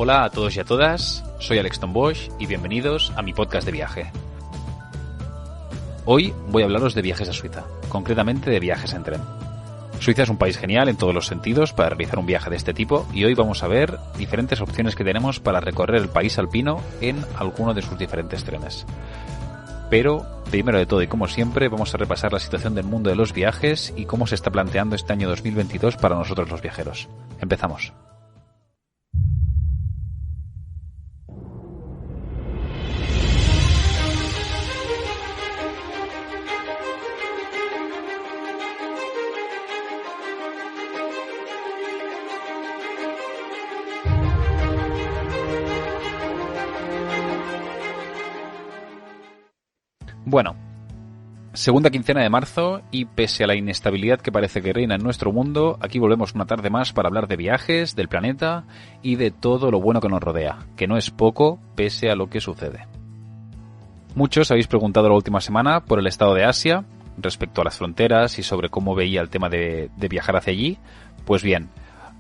Hola a todos y a todas, soy Alex Tombosch y bienvenidos a mi podcast de viaje. Hoy voy a hablaros de viajes a Suiza, concretamente de viajes en tren. Suiza es un país genial en todos los sentidos para realizar un viaje de este tipo y hoy vamos a ver diferentes opciones que tenemos para recorrer el país alpino en alguno de sus diferentes trenes. Pero, primero de todo y como siempre, vamos a repasar la situación del mundo de los viajes y cómo se está planteando este año 2022 para nosotros los viajeros. Empezamos. Bueno, segunda quincena de marzo y pese a la inestabilidad que parece que reina en nuestro mundo, aquí volvemos una tarde más para hablar de viajes, del planeta y de todo lo bueno que nos rodea, que no es poco pese a lo que sucede. Muchos habéis preguntado la última semana por el estado de Asia, respecto a las fronteras y sobre cómo veía el tema de viajar hacia allí. Pues bien,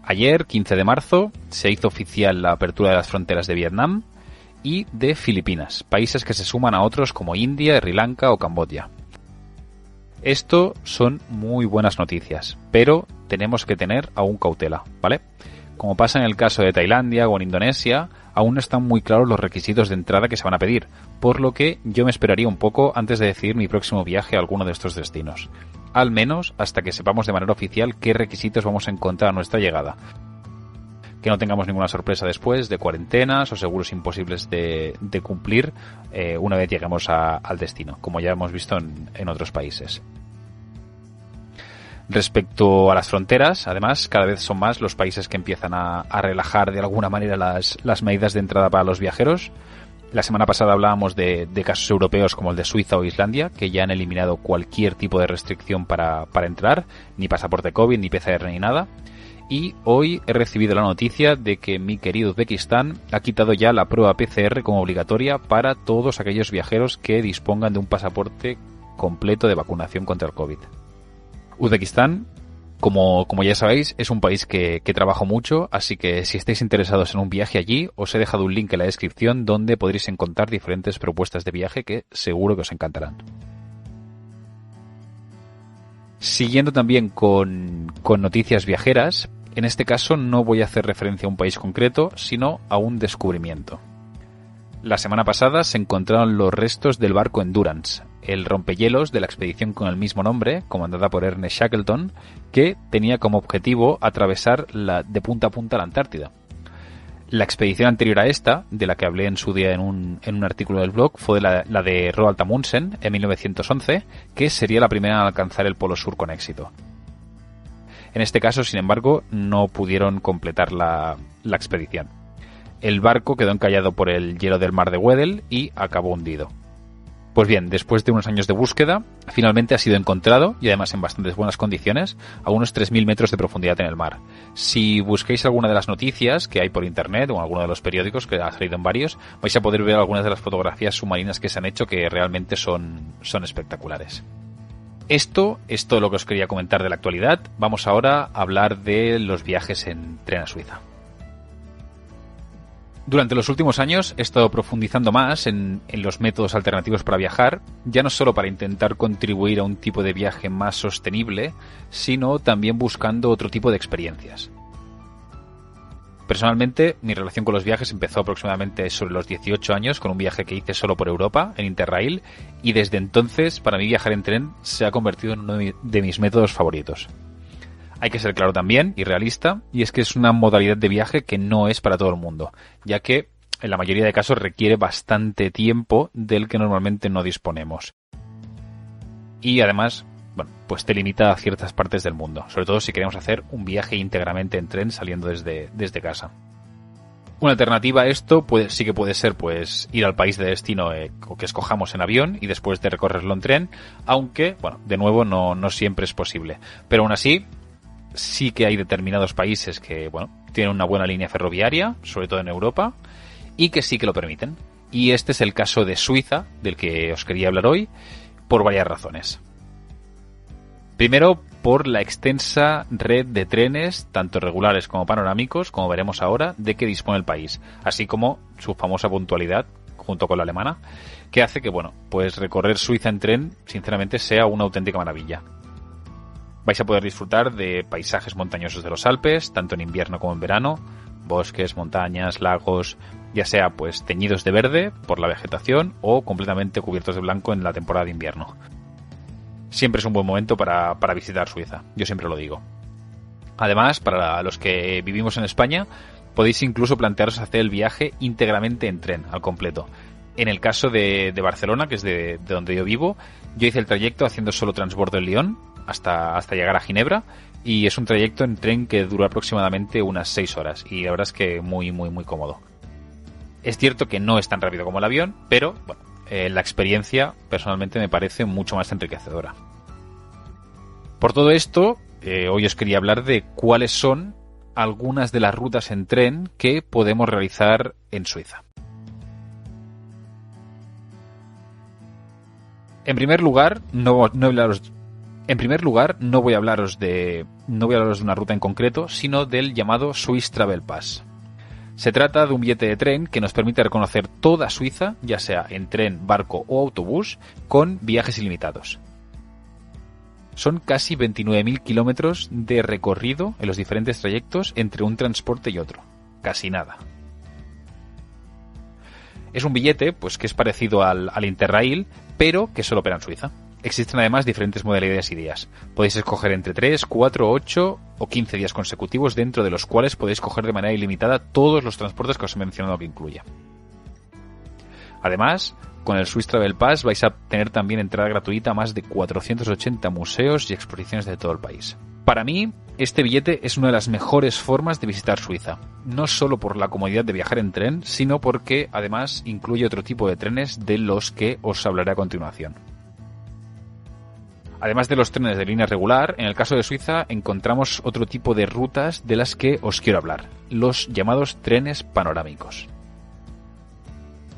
ayer, 15 de marzo, se hizo oficial la apertura de las fronteras de Vietnam y de Filipinas, países que se suman a otros como India, Sri Lanka o Camboya. Esto son muy buenas noticias, pero tenemos que tener aún cautela, ¿vale? Como pasa en el caso de Tailandia o en Indonesia, aún no están muy claros los requisitos de entrada que se van a pedir, por lo que yo me esperaría un poco antes de decidir mi próximo viaje a alguno de estos destinos. Al menos hasta que sepamos de manera oficial qué requisitos vamos a encontrar a nuestra llegada. Que no tengamos ninguna sorpresa después de cuarentenas o seguros imposibles de cumplir una vez lleguemos al destino, como ya hemos visto en otros países. Respecto a las fronteras, además, cada vez son más los países que empiezan a relajar de alguna manera las medidas de entrada para los viajeros. La semana pasada hablábamos de casos europeos como el de Suiza o Islandia, que ya han eliminado cualquier tipo de restricción para entrar, ni pasaporte COVID, ni PCR, ni nada. Y hoy he recibido la noticia de que mi querido Uzbekistán ha quitado ya la prueba PCR como obligatoria para todos aquellos viajeros que dispongan de un pasaporte completo de vacunación contra el COVID. Uzbekistán, como ya sabéis, es un país que trabajo mucho, así que si estáis interesados en un viaje allí, os he dejado un link en la descripción donde podréis encontrar diferentes propuestas de viaje que seguro que os encantarán. Siguiendo también con noticias viajeras, en este caso no voy a hacer referencia a un país concreto, sino a un descubrimiento. La semana pasada se encontraron los restos del barco Endurance, el rompehielos de la expedición con el mismo nombre, comandada por Ernest Shackleton, que tenía como objetivo atravesar de punta a punta la Antártida. La expedición anterior a esta, de la que hablé en su día en un artículo del blog, fue la de Roald Amundsen en 1911, que sería la primera en alcanzar el Polo Sur con éxito. En este caso, sin embargo, no pudieron completar la expedición. El barco quedó encallado por el hielo del mar de Weddell y acabó hundido. Pues bien, después de unos años de búsqueda, finalmente ha sido encontrado, y además en bastantes buenas condiciones, a unos 3.000 metros de profundidad en el mar. Si busquéis alguna de las noticias que hay por internet o en alguno de los periódicos, que ha salido en varios, vais a poder ver algunas de las fotografías submarinas que se han hecho que realmente son espectaculares. Esto es todo lo que os quería comentar de la actualidad. Vamos ahora a hablar de los viajes en tren a Suiza. Durante los últimos años he estado profundizando más en los métodos alternativos para viajar, ya no solo para intentar contribuir a un tipo de viaje más sostenible, sino también buscando otro tipo de experiencias. Personalmente, mi relación con los viajes empezó aproximadamente sobre los 18 años con un viaje que hice solo por Europa, en Interrail, y desde entonces, para mí viajar en tren se ha convertido en uno de mis métodos favoritos. Hay que ser claro también y realista, y es que es una modalidad de viaje que no es para todo el mundo, ya que en la mayoría de casos requiere bastante tiempo del que normalmente no disponemos. Y además, pues te limita a ciertas partes del mundo, sobre todo si queremos hacer un viaje íntegramente en tren saliendo desde casa. Una alternativa a esto sí que puede ser pues ir al país de destino que escojamos en avión y después de recorrerlo en tren, aunque, de nuevo no siempre es posible. Pero aún así, sí que hay determinados países que, tienen una buena línea ferroviaria, sobre todo en Europa, y que sí que lo permiten. Y este es el caso de Suiza, del que os quería hablar hoy, por varias razones. Primero, por la extensa red de trenes, tanto regulares como panorámicos, como veremos ahora, de que dispone el país, así como su famosa puntualidad, junto con la alemana, que hace que, bueno, pues recorrer Suiza en tren, sinceramente, sea una auténtica maravilla. Vais a poder disfrutar de paisajes montañosos de los Alpes, tanto en invierno como en verano, bosques, montañas, lagos, ya sea pues teñidos de verde por la vegetación o completamente cubiertos de blanco en la temporada de invierno. Siempre es un buen momento para visitar Suiza, yo siempre lo digo. Además, para los que vivimos en España, podéis incluso plantearos hacer el viaje íntegramente en tren, al completo. En el caso de Barcelona, que es de donde yo vivo, yo hice el trayecto haciendo solo transbordo en Lyon hasta llegar a Ginebra, y es un trayecto en tren que dura aproximadamente unas 6 horas, y la verdad es que muy cómodo. Es cierto que no es tan rápido como el avión, pero bueno, la experiencia personalmente me parece mucho más enriquecedora. Por todo esto, hoy os quería hablar de cuáles son algunas de las rutas en tren que podemos realizar en Suiza. En primer lugar, no voy a hablaros de una ruta en concreto, sino del llamado Swiss Travel Pass. Se trata de un billete de tren que nos permite reconocer toda Suiza, ya sea en tren, barco o autobús, con viajes ilimitados. Son casi 29.000 kilómetros de recorrido en los diferentes trayectos entre un transporte y otro. Casi nada. Es un billete pues que es parecido al Interrail, pero que solo opera en Suiza. Existen además diferentes modalidades y días. Podéis escoger entre 3, 4, 8 o 15 días consecutivos, dentro de los cuales podéis coger de manera ilimitada todos los transportes que os he mencionado que incluya. Además, con el Swiss Travel Pass vais a tener también entrada gratuita a más de 480 museos y exposiciones de todo el país. Para mí, este billete es una de las mejores formas de visitar Suiza, no solo por la comodidad de viajar en tren, sino porque además incluye otro tipo de trenes de los que os hablaré a continuación. Además de los trenes de línea regular, en el caso de Suiza encontramos otro tipo de rutas de las que os quiero hablar, los llamados trenes panorámicos.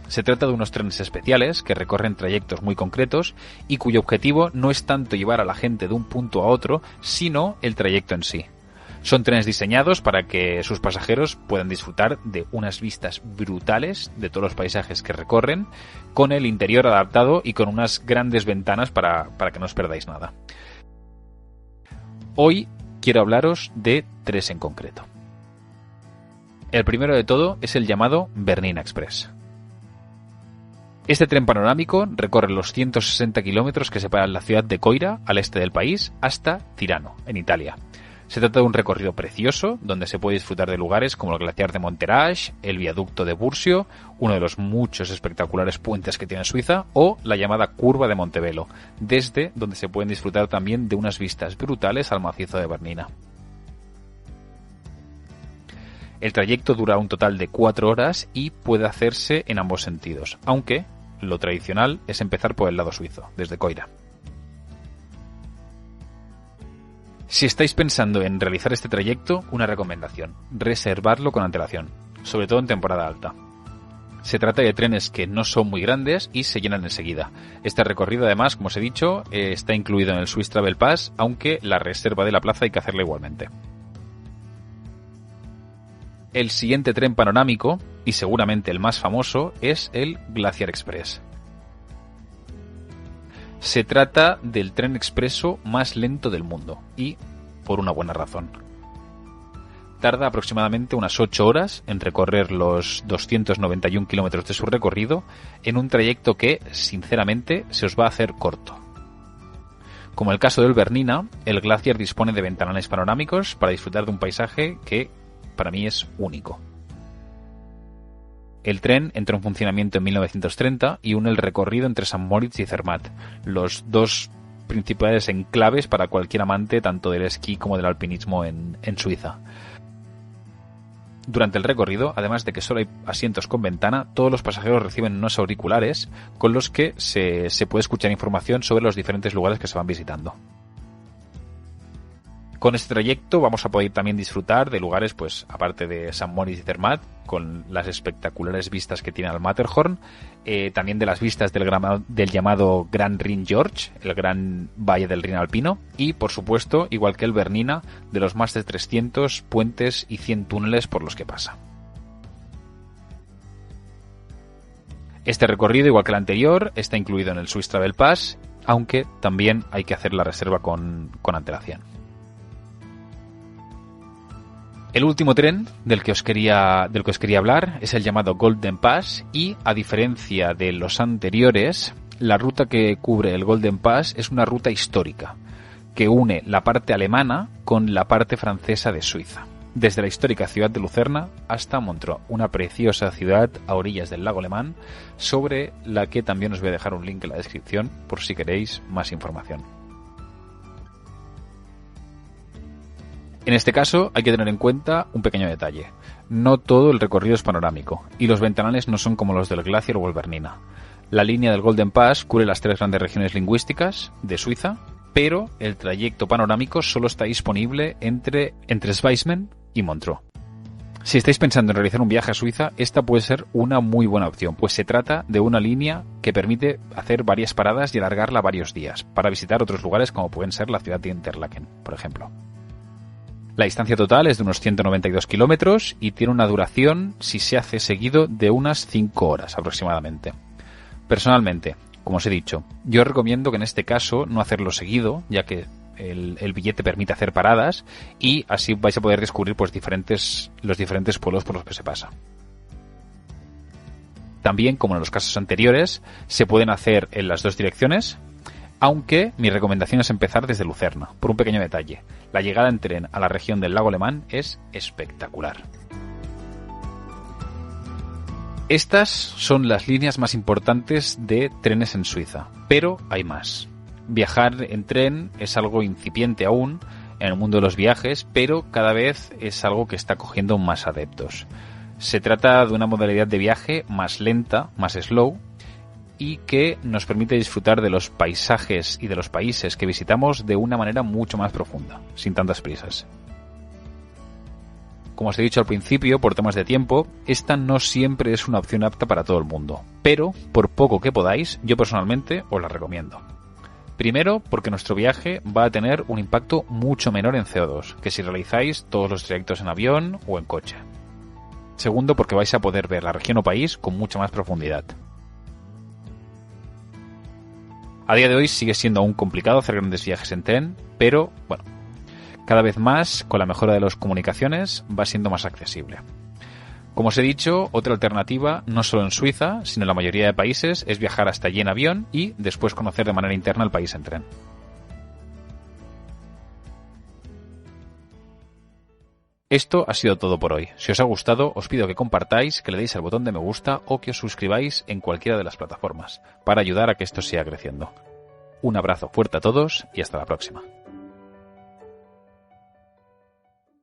Se trata de unos trenes especiales que recorren trayectos muy concretos y cuyo objetivo no es tanto llevar a la gente de un punto a otro, sino el trayecto en sí. Son trenes diseñados para que sus pasajeros puedan disfrutar de unas vistas brutales de todos los paisajes que recorren, con el interior adaptado y con unas grandes ventanas para que no os perdáis nada. Hoy quiero hablaros de 3 en concreto. El primero de todo es el llamado Bernina Express. Este tren panorámico recorre los 160 kilómetros que separan la ciudad de Coira, al este del país, hasta Tirano, en Italia. Se trata de un recorrido precioso, donde se puede disfrutar de lugares como el glaciar de Monterage, el viaducto de Bursio, uno de los muchos espectaculares puentes que tiene Suiza, o la llamada curva de Montebello, desde donde se pueden disfrutar también de unas vistas brutales al macizo de Bernina. El trayecto dura un total de 4 horas y puede hacerse en ambos sentidos, aunque lo tradicional es empezar por el lado suizo, desde Coira. Si estáis pensando en realizar este trayecto, una recomendación: reservarlo con antelación, sobre todo en temporada alta. Se trata de trenes que no son muy grandes y se llenan enseguida. Este recorrido, además, como os he dicho, está incluido en el Swiss Travel Pass, aunque la reserva de la plaza hay que hacerla igualmente. El siguiente tren panorámico, y seguramente el más famoso, es el Glacier Express. Se trata del tren expreso más lento del mundo, y por una buena razón. Tarda aproximadamente unas 8 horas en recorrer los 291 kilómetros de su recorrido, en un trayecto que, sinceramente, se os va a hacer corto. Como el caso del Bernina, el Glacier dispone de ventanales panorámicos para disfrutar de un paisaje que, para mí, es único. El tren entró en funcionamiento en 1930 y une el recorrido entre St. Moritz y Zermatt, los dos principales enclaves para cualquier amante tanto del esquí como del alpinismo en Suiza. Durante el recorrido, además de que solo hay asientos con ventana, todos los pasajeros reciben unos auriculares con los que se puede escuchar información sobre los diferentes lugares que se van visitando. Con este trayecto vamos a poder también disfrutar de lugares, pues aparte de Sant Moritz y Zermatt, con las espectaculares vistas que tiene al Matterhorn, también de las vistas del llamado Gran Rin-George, el gran valle del Rin alpino, y por supuesto, igual que el Bernina, de los más de 300 puentes y 100 túneles por los que pasa. Este recorrido, igual que el anterior, está incluido en el Swiss Travel Pass, aunque también hay que hacer la reserva con antelación. El último tren del que os quería hablar es el llamado Golden Pass y, a diferencia de los anteriores, la ruta que cubre el Golden Pass es una ruta histórica que une la parte alemana con la parte francesa de Suiza, desde la histórica ciudad de Lucerna hasta Montreux, una preciosa ciudad a orillas del lago Alemán, sobre la que también os voy a dejar un link en la descripción por si queréis más información. En este caso hay que tener en cuenta un pequeño detalle. No todo el recorrido es panorámico, y los ventanales no son como los del Glacier o el Bernina. La línea del Golden Pass cubre las 3 grandes regiones lingüísticas de Suiza, pero el trayecto panorámico solo está disponible entre Schweismen y Montreux. Si estáis pensando en realizar un viaje a Suiza, esta puede ser una muy buena opción, pues se trata de una línea que permite hacer varias paradas y alargarla varios días, para visitar otros lugares como pueden ser la ciudad de Interlaken, por ejemplo. La distancia total es de unos 192 kilómetros y tiene una duración, si se hace seguido, de unas 5 horas aproximadamente. Personalmente, como os he dicho, yo recomiendo que en este caso no hacerlo seguido, ya que el billete permite hacer paradas y así vais a poder descubrir pues los diferentes pueblos por los que se pasa. También, como en los casos anteriores, se pueden hacer en las dos direcciones, aunque mi recomendación es empezar desde Lucerna, por un pequeño detalle. La llegada en tren a la región del lago Alemán es espectacular. Estas son las líneas más importantes de trenes en Suiza, pero hay más. Viajar en tren es algo incipiente aún en el mundo de los viajes, pero cada vez es algo que está cogiendo más adeptos. Se trata de una modalidad de viaje más lenta, más slow, y que nos permite disfrutar de los paisajes y de los países que visitamos de una manera mucho más profunda, sin tantas prisas. Como os he dicho al principio, por temas de tiempo, esta no siempre es una opción apta para todo el mundo, pero por poco que podáis, yo personalmente os la recomiendo. Primero, porque nuestro viaje va a tener un impacto mucho menor en CO2 que si realizáis todos los trayectos en avión o en coche. Segundo, porque vais a poder ver la región o país con mucha más profundidad. A día de hoy sigue siendo aún complicado hacer grandes viajes en tren, pero bueno, cada vez más, con la mejora de las comunicaciones, va siendo más accesible. Como os he dicho, otra alternativa, no solo en Suiza, sino en la mayoría de países, es viajar hasta allí en avión y después conocer de manera interna el país en tren. Esto ha sido todo por hoy. Si os ha gustado, os pido que compartáis, que le deis al botón de me gusta o que os suscribáis en cualquiera de las plataformas, para ayudar a que esto siga creciendo. Un abrazo fuerte a todos y hasta la próxima.